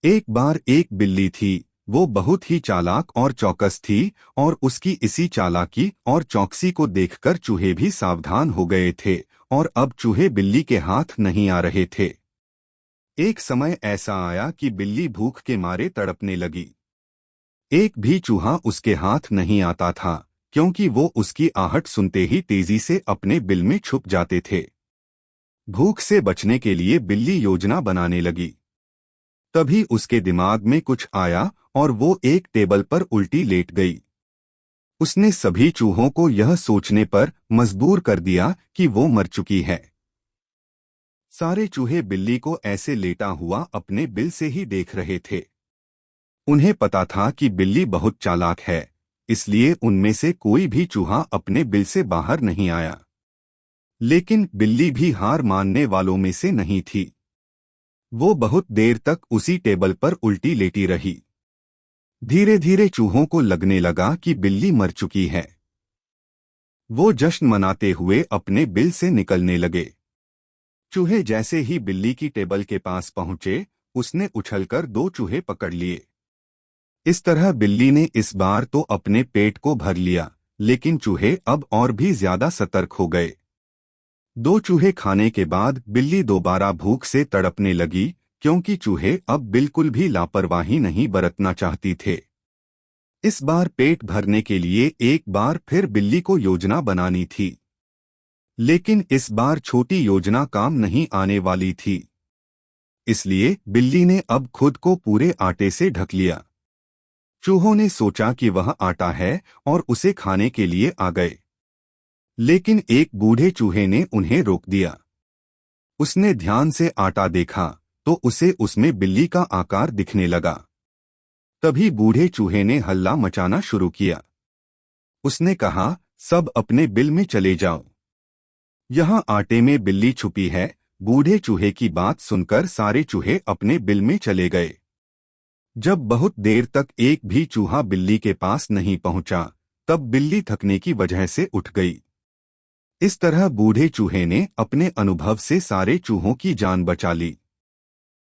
एक बार एक बिल्ली थी। वो बहुत ही चालाक और चौकस थी और उसकी इसी चालाकी और चौकसी को देखकर चूहे भी सावधान हो गए थे और अब चूहे बिल्ली के हाथ नहीं आ रहे थे। एक समय ऐसा आया कि बिल्ली भूख के मारे तड़पने लगी। एक भी चूहा उसके हाथ नहीं आता था क्योंकि वो उसकी आहट सुनते ही तेजी से अपने बिल में छुप जाते थे। भूख से बचने के लिए बिल्ली योजना बनाने लगी। तभी उसके दिमाग में कुछ आया और वो एक टेबल पर उल्टी लेट गई। उसने सभी चूहों को यह सोचने पर मजबूर कर दिया कि वो मर चुकी है। सारे चूहे बिल्ली को ऐसे लेटा हुआ अपने बिल से ही देख रहे थे। उन्हें पता था कि बिल्ली बहुत चालाक है, इसलिए उनमें से कोई भी चूहा अपने बिल से बाहर नहीं आया। लेकिन बिल्ली भी हार मानने वालों में से नहीं थी। वो बहुत देर तक उसी टेबल पर उल्टी लेटी रही। धीरे धीरे चूहों को लगने लगा कि बिल्ली मर चुकी है। वो जश्न मनाते हुए अपने बिल से निकलने लगे। चूहे जैसे ही बिल्ली की टेबल के पास पहुंचे, उसने उछलकर दो चूहे पकड़ लिए। इस तरह बिल्ली ने इस बार तो अपने पेट को भर लिया, लेकिन चूहे अब और भी ज्यादा सतर्क हो गए। दो चूहे खाने के बाद बिल्ली दोबारा भूख से तड़पने लगी क्योंकि चूहे अब बिल्कुल भी लापरवाही नहीं बरतना चाहती थे। इस बार पेट भरने के लिए एक बार फिर बिल्ली को योजना बनानी थी। लेकिन इस बार छोटी योजना काम नहीं आने वाली थी। इसलिए बिल्ली ने अब खुद को पूरे आटे से ढक लिया। चूहों ने सोचा कि वह आटा है और उसे खाने के लिए आ गए। लेकिन एक बूढ़े चूहे ने उन्हें रोक दिया। उसने ध्यान से आटा देखा तो उसे उसमें बिल्ली का आकार दिखने लगा। तभी बूढ़े चूहे ने हल्ला मचाना शुरू किया। उसने कहा, सब अपने बिल में चले जाओ। यहाँ आटे में बिल्ली छुपी है। बूढ़े चूहे की बात सुनकर सारे चूहे अपने बिल में चले गए। जब बहुत देर तक एक भी चूहा बिल्ली के पास नहीं पहुंचा, तब बिल्ली थकने की वजह से उठ गई। इस तरह बूढ़े चूहे ने अपने अनुभव से सारे चूहों की जान बचा ली।